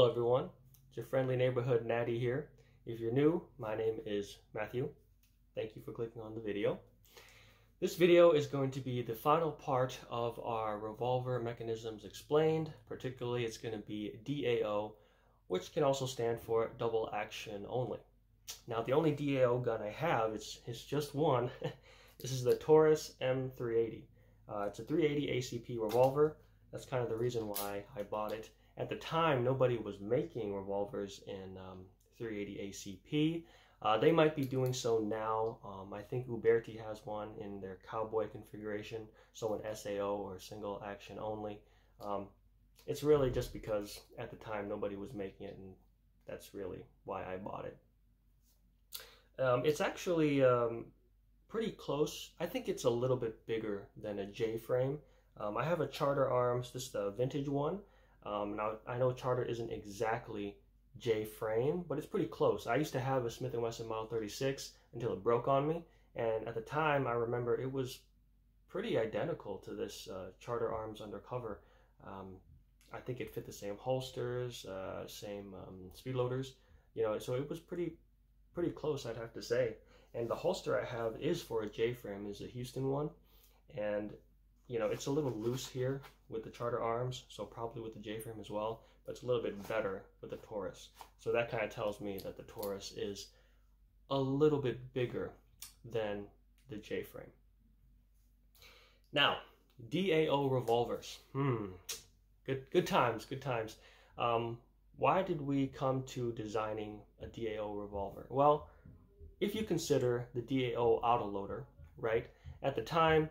Hello everyone, it's your friendly neighborhood Natty here. If you're new, my name is Matthew. Thank you for clicking on the video. This video is going to be the final part of our Revolver Mechanisms Explained. Particularly, it's going to be DAO, which can also stand for Double Action Only. Now, the only DAO gun I have, it's just one. This is the Taurus M380. It's a 380 ACP revolver. That's kind of the reason why I bought it. At the time, nobody was making revolvers in 380 ACP. They might be doing so now. I think Uberti has one in their cowboy configuration, so an SAO or single action only. It's really just because at the time nobody was making it, and that's really why I bought it. It's actually pretty close. I think it's a little bit bigger than a J-frame. I have a Charter Arms, this is the vintage one. Now, I know Charter isn't exactly J-frame, but it's pretty close. I used to have a Smith & Wesson Model 36 until it broke on me, and at the time, I remember it was pretty identical to this Charter Arms Undercover. I think it fit the same holsters, same speed loaders, so it was pretty close, I'd have to say. And the holster I have is for a J-frame, is a Houston one, and it's a little loose here with the Charter Arms, so probably with the J-frame as well, but it's a little bit better with the Taurus. So that kind of tells me that the Taurus is a little bit bigger than the J-frame. Now, DAO revolvers. Good times, good times. Why did we come to designing a DAO revolver? Well, if you consider the DAO autoloader, right, at the time,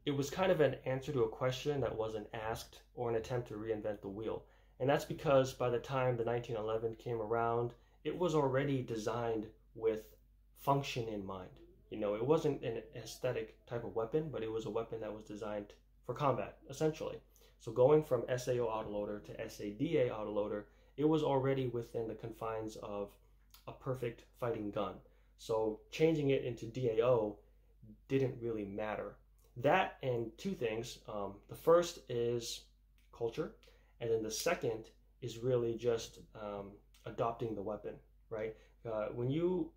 it was kind of an answer to a question that wasn't asked or an attempt to reinvent the wheel. And that's because by the time the 1911 came around, it was already designed with function in mind. It wasn't an aesthetic type of weapon, but it was a weapon that was designed for combat, essentially. So going from SAO autoloader to SADA autoloader, it was already within the confines of a perfect fighting gun. So changing it into DAO didn't really matter. That and two things. The first is culture, and then the second is really just adopting the weapon, right? When you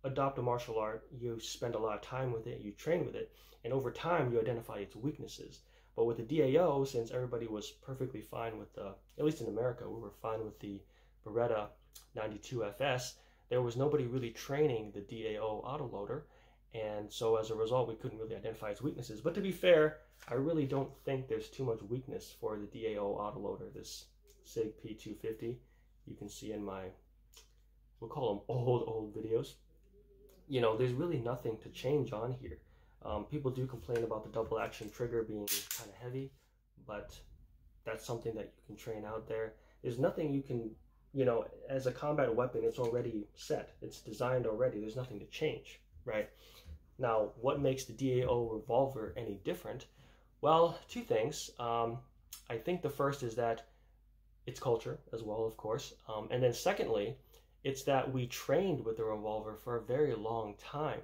adopt a martial art, you spend a lot of time with it, you train with it, and over time you identify its weaknesses. But with the DAO, since everybody was perfectly fine with at least in America, we were fine with the Beretta 92 FS, there was nobody really training the DAO autoloader. And so as a result, we couldn't really identify its weaknesses. But to be fair, I really don't think there's too much weakness for the DAO autoloader, this Sig P250. You can see in my, we'll call them old videos. There's really nothing to change on here. People do complain about the double action trigger being kind of heavy, but that's something that you can train out there. There's nothing you can, as a combat weapon, it's already set. It's designed already. There's nothing to change. Right. Now, what makes the DAO revolver any different? Well, two things. I think the first is that it's culture as well, of course. And then secondly, it's that we trained with the revolver for a very long time.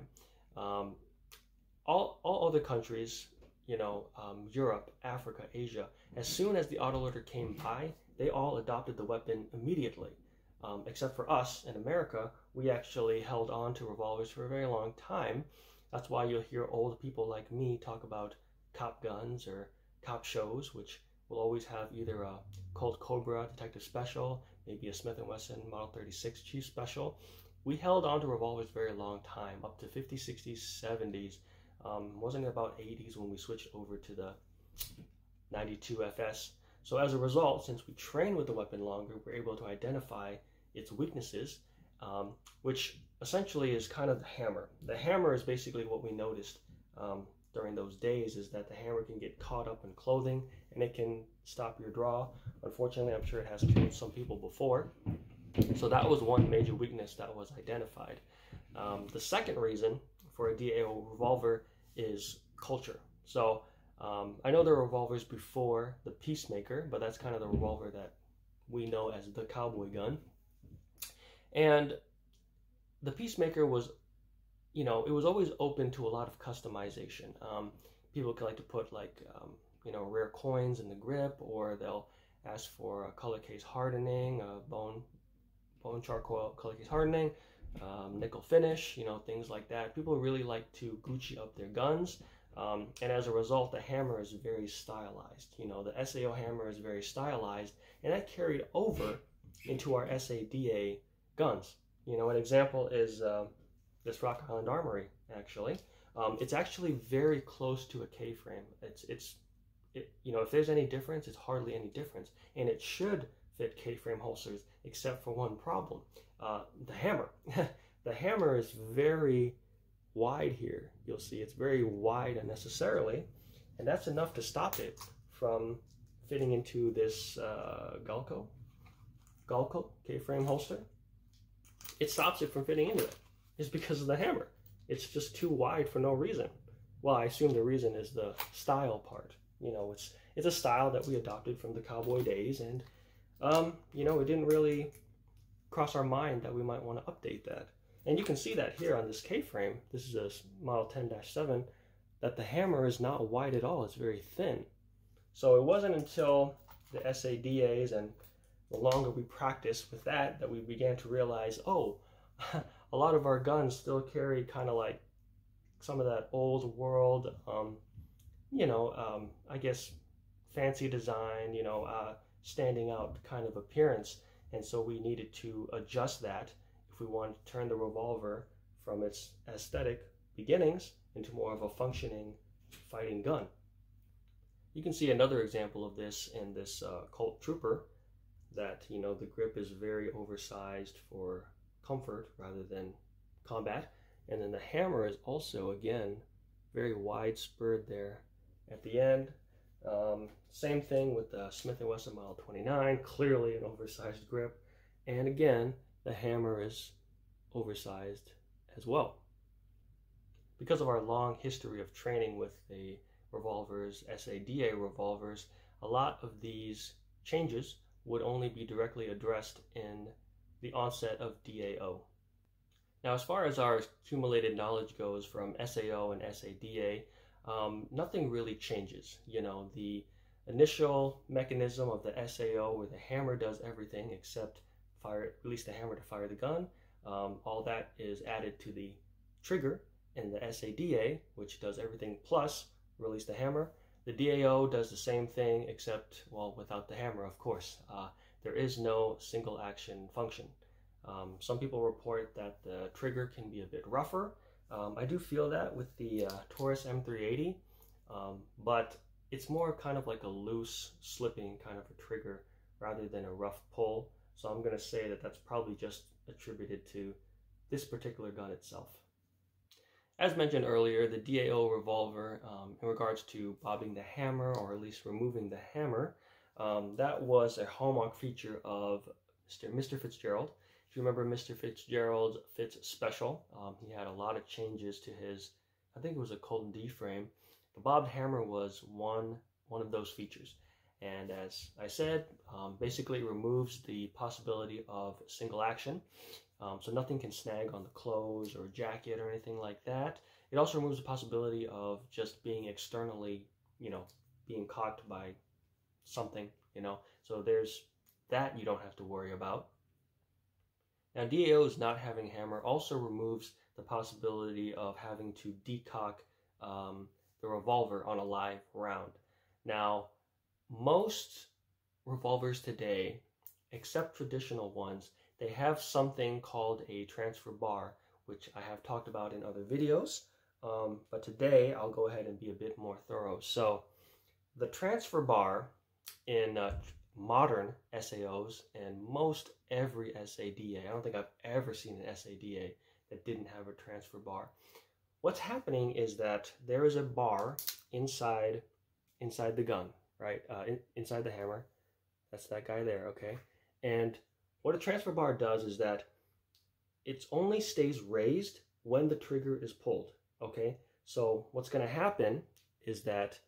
All other countries, Europe, Africa, Asia, as soon as the autoloader came by, they all adopted the weapon immediately. Except for us in America, we actually held on to revolvers for a very long time. That's why you'll hear old people like me talk about cop guns or cop shows, which will always have either a Colt Cobra Detective Special, maybe a Smith & Wesson Model 36 Chief Special. We held on to revolvers very long time, up to 50s, 60s, 70s. Wasn't it about 80s when we switched over to the 92 FS? So as a result, since we train with the weapon longer, we're able to identify its weaknesses, which essentially is kind of the hammer. The hammer is basically what we noticed during those days, is that the hammer can get caught up in clothing and it can stop your draw. Unfortunately, I'm sure it has killed some people before. So that was one major weakness that was identified. The second reason for a DAO revolver is culture. So I know there are revolvers before the Peacemaker, but that's kind of the revolver that we know as the cowboy gun. And the Peacemaker was, it was always open to a lot of customization. People could like to put rare coins in the grip, or they'll ask for color case hardening, bone charcoal color case hardening, nickel finish, things like that. People really like to Gucci up their guns, and as a result, the hammer is very stylized. The SAO hammer is very stylized, and that carried over into our SADA guns. An example is this Rock Island Armory, actually. It's actually very close to a K-frame. If there's any difference, it's hardly any difference. And it should fit K-frame holsters, except for one problem. The hammer. The hammer is very wide here. You'll see it's very wide unnecessarily, and that's enough to stop it from fitting into this Galco K-frame holster. It stops it from fitting into it. It's because of the hammer. It's just too wide for no reason. Well, I assume the reason is the style part. It's a style that we adopted from the cowboy days, and it didn't really cross our mind that we might want to update that. And you can see that here on this K-frame. This is a model 10-7, that the hammer is not wide at all. It's very thin. So it wasn't until the SADAs and the longer we practiced with that we began to realize, oh, a lot of our guns still carry kind of like some of that old world, I guess fancy design, standing out kind of appearance. And so we needed to adjust that if we wanted to turn the revolver from its aesthetic beginnings into more of a functioning fighting gun. You can see another example of this in this Colt Trooper, that the grip is very oversized for comfort rather than combat. And then the hammer is also, again, very wide spurred there at the end. Same thing with the Smith & Wesson Model 29, clearly an oversized grip. And again, the hammer is oversized as well. Because of our long history of training with the revolvers, SADA revolvers, a lot of these changes would only be directly addressed in the onset of DAO. Now, as far as our accumulated knowledge goes from SAO and SADA, nothing really changes. The initial mechanism of the SAO, where the hammer does everything except release the hammer to fire the gun, all that is added to the trigger in the SADA, which does everything plus release the hammer. The DAO does the same thing, except, well, without the hammer, of course. There is no single action function. Some people report that the trigger can be a bit rougher. I do feel that with the Taurus M380, but it's more kind of like a loose, slipping kind of a trigger rather than a rough pull. So I'm going to say that that's probably just attributed to this particular gun itself. As mentioned earlier, the DAO revolver, in regards to bobbing the hammer, or at least removing the hammer, that was a hallmark feature of Mr. Fitzgerald. If you remember Mr. Fitzgerald's Fitz Special, he had a lot of changes to his, I think it was a Colton D frame. The bobbed hammer was one of those features. And as I said, basically it removes the possibility of single action. So nothing can snag on the clothes or jacket or anything like that. It also removes the possibility of just being externally, being caught by something, So there's that you don't have to worry about. Now, DAO's not having hammer also removes the possibility of having to decock the revolver on a live round. Now, most revolvers today, except traditional ones, they have something called a transfer bar, which I have talked about in other videos, but today I'll go ahead and be a bit more thorough. So the transfer bar in modern SAOs and most every SADA, I don't think I've ever seen an SADA that didn't have a transfer bar. What's happening is that there is a bar inside the gun, right? Inside the hammer. That's that guy there, okay? And what a transfer bar does is that it only stays raised when the trigger is pulled, okay? So what's going to happen is that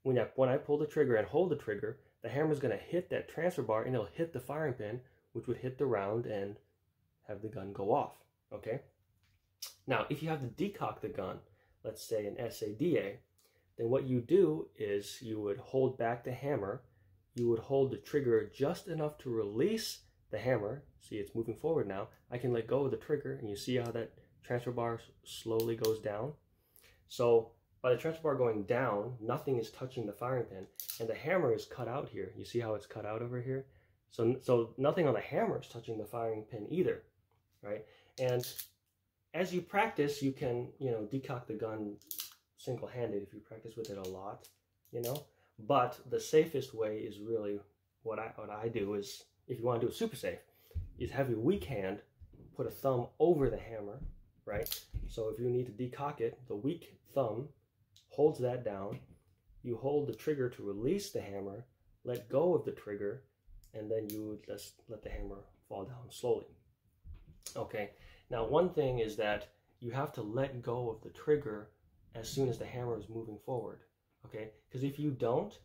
when I pull the trigger and hold the trigger, the hammer is going to hit that transfer bar and it'll hit the firing pin, which would hit the round and have the gun go off, okay? Now, if you have to decock the gun, let's say an SADA, then what you do is you would hold back the hammer you would hold the trigger just enough to release the hammer. See, it's moving forward now. I can let go of the trigger, and you see how that transfer bar slowly goes down. So by the transfer bar going down, nothing is touching the firing pin, and the hammer is cut out here. You see how it's cut out over here? So nothing on the hammer is touching the firing pin either, right? And as you practice, you can, decock the gun single-handed if you practice with it a lot, But the safest way is really what I do is, if you want to do it super safe, is have your weak hand put a thumb over the hammer, right? So if you need to decock it, the weak thumb holds that down. You hold the trigger to release the hammer, let go of the trigger, and then you would just let the hammer fall down slowly. Okay, now one thing is that you have to let go of the trigger as soon as the hammer is moving forward, okay? Because if you don't,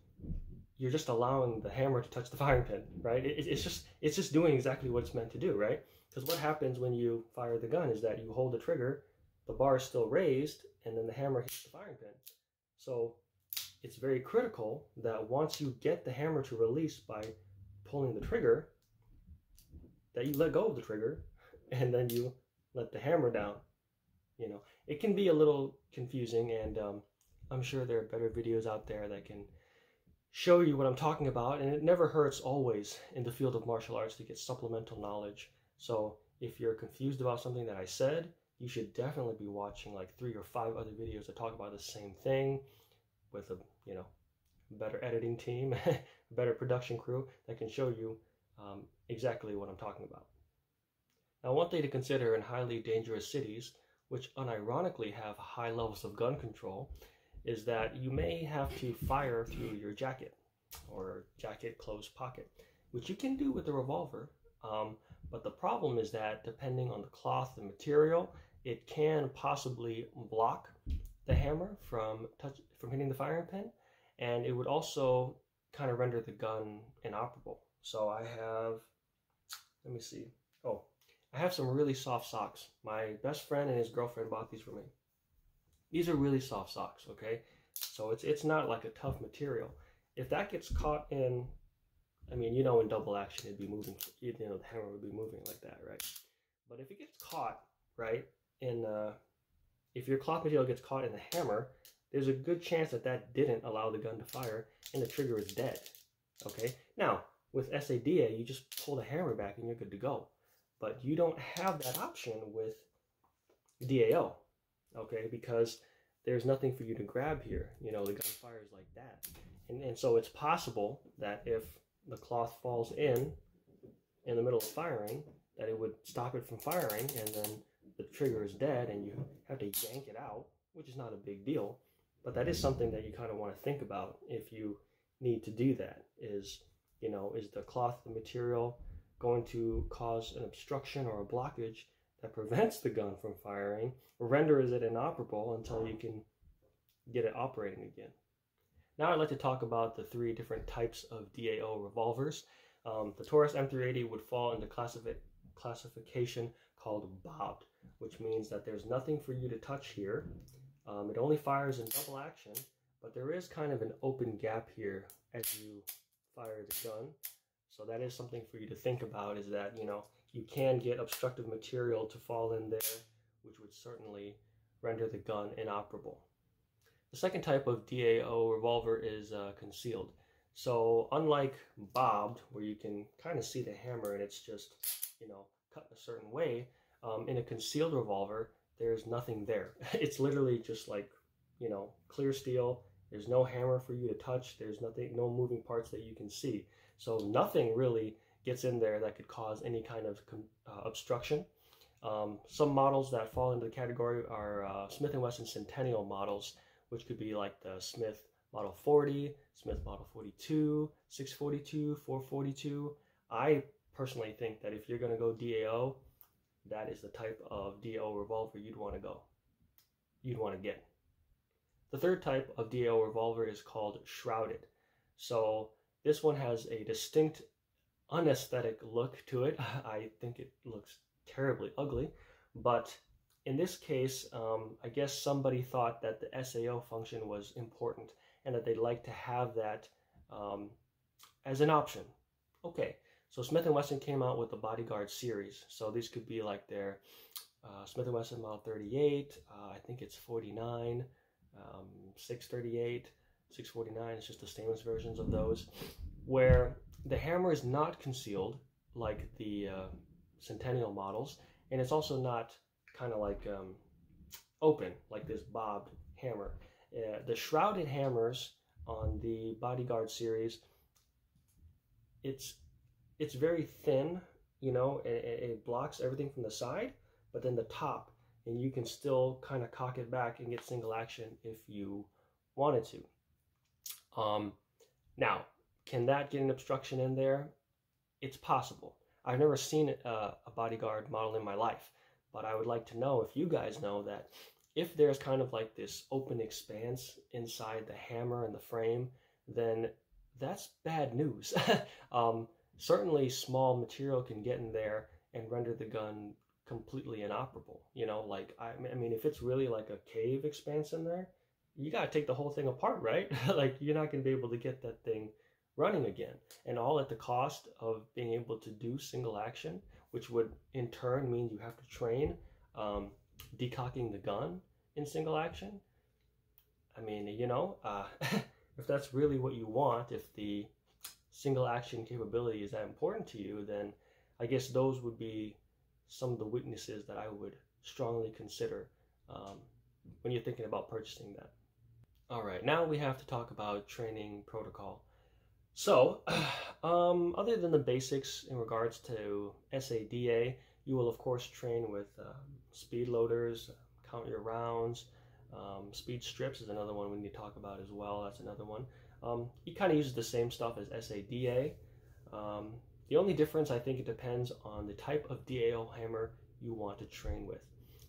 you're just allowing the hammer to touch the firing pin, right? It's just doing exactly what it's meant to do, right? Because what happens when you fire the gun is that you hold the trigger, the bar is still raised, and then the hammer hits the firing pin. So it's very critical that once you get the hammer to release by pulling the trigger, that you let go of the trigger, and then you let the hammer down. It can be a little confusing, and I'm sure there are better videos out there that can show you what I'm talking about, and it never hurts always in the field of martial arts to get supplemental knowledge. So if you're confused about something that I said, you should definitely be watching like 3 or 5 other videos that talk about the same thing with a, better editing team, better production crew that can show you exactly what I'm talking about. Now, one thing to consider in highly dangerous cities, which unironically have high levels of gun control, is that you may have to fire through your jacket or jacket closed pocket, which you can do with the revolver. But the problem is that depending on the cloth and material, it can possibly block the hammer from hitting the firing pin, and it would also kind of render the gun inoperable. So I have, let me see. I have some really soft socks. My best friend and his girlfriend bought these for me. These are really soft socks, okay? So it's not like a tough material. If that gets caught in, in double action, it'd be moving, the hammer would be moving like that, right? But if it gets caught, right, if your cloth material gets caught in the hammer, there's a good chance that didn't allow the gun to fire, and the trigger is dead, okay? Now, with SADA, you just pull the hammer back and you're good to go. But you don't have that option with DAO, okay? Because there's nothing for you to grab here. The gun fires like that. And so it's possible that if the cloth falls in the middle of firing, that it would stop it from firing, and then the trigger is dead and you have to yank it out, which is not a big deal. But that is something that you kind of want to think about if you need to do that. Is the cloth, the material, going to cause an obstruction or a blockage that prevents the gun from firing, or renders it inoperable until you can get it operating again. Now I'd like to talk about the 3 different types of DAO revolvers. The Taurus M380 would fall into classification called bobbed, which means that there's nothing for you to touch here. It only fires in double action, but there is kind of an open gap here as you fire the gun. So that is something for you to think about, is that, you can get obstructive material to fall in there, which would certainly render the gun inoperable. The second type of DAO revolver is concealed. So unlike bobbed, where you can kind of see the hammer and it's just, cut in a certain way, in a concealed revolver, there's nothing there. It's literally just like, clear steel. There's no hammer for you to touch. There's nothing, no moving parts that you can see. So nothing really gets in there that could cause any kind of obstruction. Some models that fall into the category are Smith & Wesson Centennial models, which could be like the Smith Model 40, Smith Model 42, 642, 442. I personally think that if you're going to go DAO, that is the type of DAO revolver you'd want to get. The third type of DAO revolver is called Shrouded. So this one has a distinct unaesthetic look to it. I think it looks terribly ugly, but in this case, I guess somebody thought that the SAO function was important and that they'd like to have that as an option. Okay, so Smith & Wesson came out with the Bodyguard series. So these could be like their Smith & Wesson Model 38, I think it's 49, 638, 649, it's just the stainless versions of those, where the hammer is not concealed like the Centennial models, and it's also not kind of like open like this bobbed hammer. The shrouded hammers on the Bodyguard series, it's very thin, you know, it blocks everything from the side, but then the top, and you can still kind of cock it back and get single action if you wanted to. Now, can that get an obstruction in there? It's possible. I've never seen a Bodyguard model in my life, but I would like to know if you guys know that if there's kind of like this open expanse inside the hammer and the frame, then that's bad news. Certainly small material can get in there and render the gun completely inoperable. You know, like, I mean, if it's really like a cave expanse in there, you got to take the whole thing apart, right? Like, you're not going to be able to get that thing running again. And all at the cost of being able to do single action, which would in turn mean you have to train decocking the gun in single action. I mean, you know, if that's really what you want, if the single action capability is that important to you, then I guess those would be some of the weaknesses that I would strongly consider when you're thinking about purchasing that. All right, now we have to talk about training protocol. So, other than the basics in regards to SADA, you will of course train with speed loaders, count your rounds, speed strips is another one we need to talk about as well. That's another one. It kind of uses the same stuff as SADA. The only difference, I think, it depends on the type of DAO hammer you want to train with.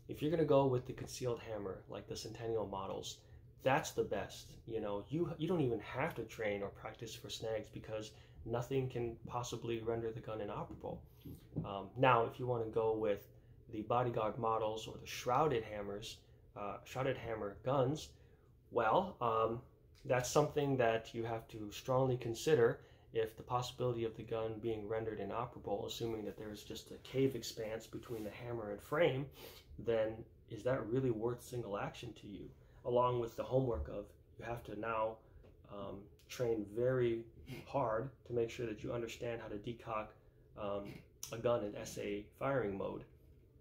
If you're going to go with the concealed hammer, like the Centennial models, that's the best. You know, you don't even have to train or practice for snags because nothing can possibly render the gun inoperable. Now, if you want to go with the Bodyguard models or the shrouded hammers, shrouded hammer guns, well, that's something that you have to strongly consider. If the possibility of the gun being rendered inoperable, assuming that there's just a cave expanse between the hammer and frame, then is that really worth single action to you? Along with the homework of you have to now train very hard to make sure that you understand how to decock a gun in SA firing mode,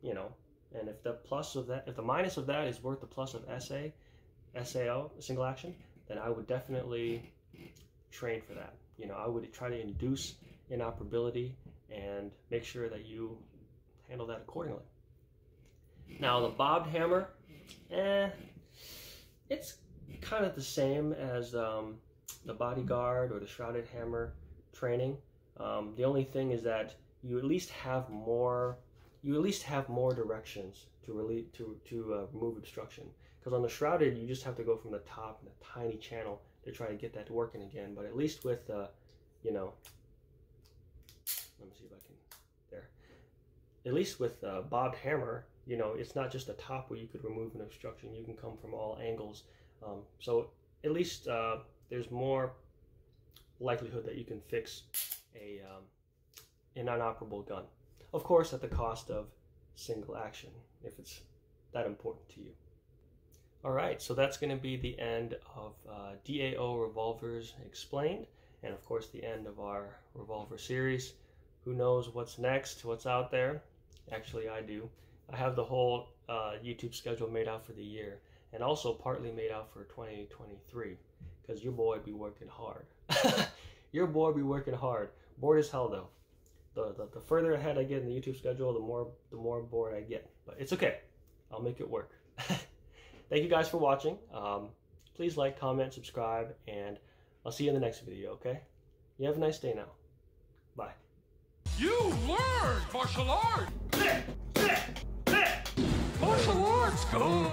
you know. And if the plus of that, if the minus of that is worth the plus of SAO, single action, then I would definitely train for that. You know, I would try to induce inoperability and make sure that you handle that accordingly. Now, the bobbed hammer, it's kind of the same as the Bodyguard or the shrouded hammer training. The only thing is that you at least have more directions to remove obstruction. Because on the shrouded, you just have to go from the top in a tiny channel to try to get that working again. But at least with, you know, let me see if I can, there. At least with bobbed hammer, you know, it's not just the top where you could remove an obstruction. You can come from all angles. So at least there's more likelihood that you can fix an inoperable gun. Of course, at the cost of single action, if it's that important to you. All right, so that's going to be the end of DAO Revolvers Explained, and of course the end of our Revolver series. Who knows what's next, what's out there? Actually, I do. I have the whole YouTube schedule made out for the year, and also partly made out for 2023, because your boy be working hard. Your boy be working hard. Bored as hell, though. The further ahead I get in the YouTube schedule, the more bored I get. But it's okay. I'll make it work. Thank you guys for watching. Please like, comment, subscribe, and I'll see you in the next video, okay? You have a nice day now. Bye. You learned martial arts! Martial arts, good!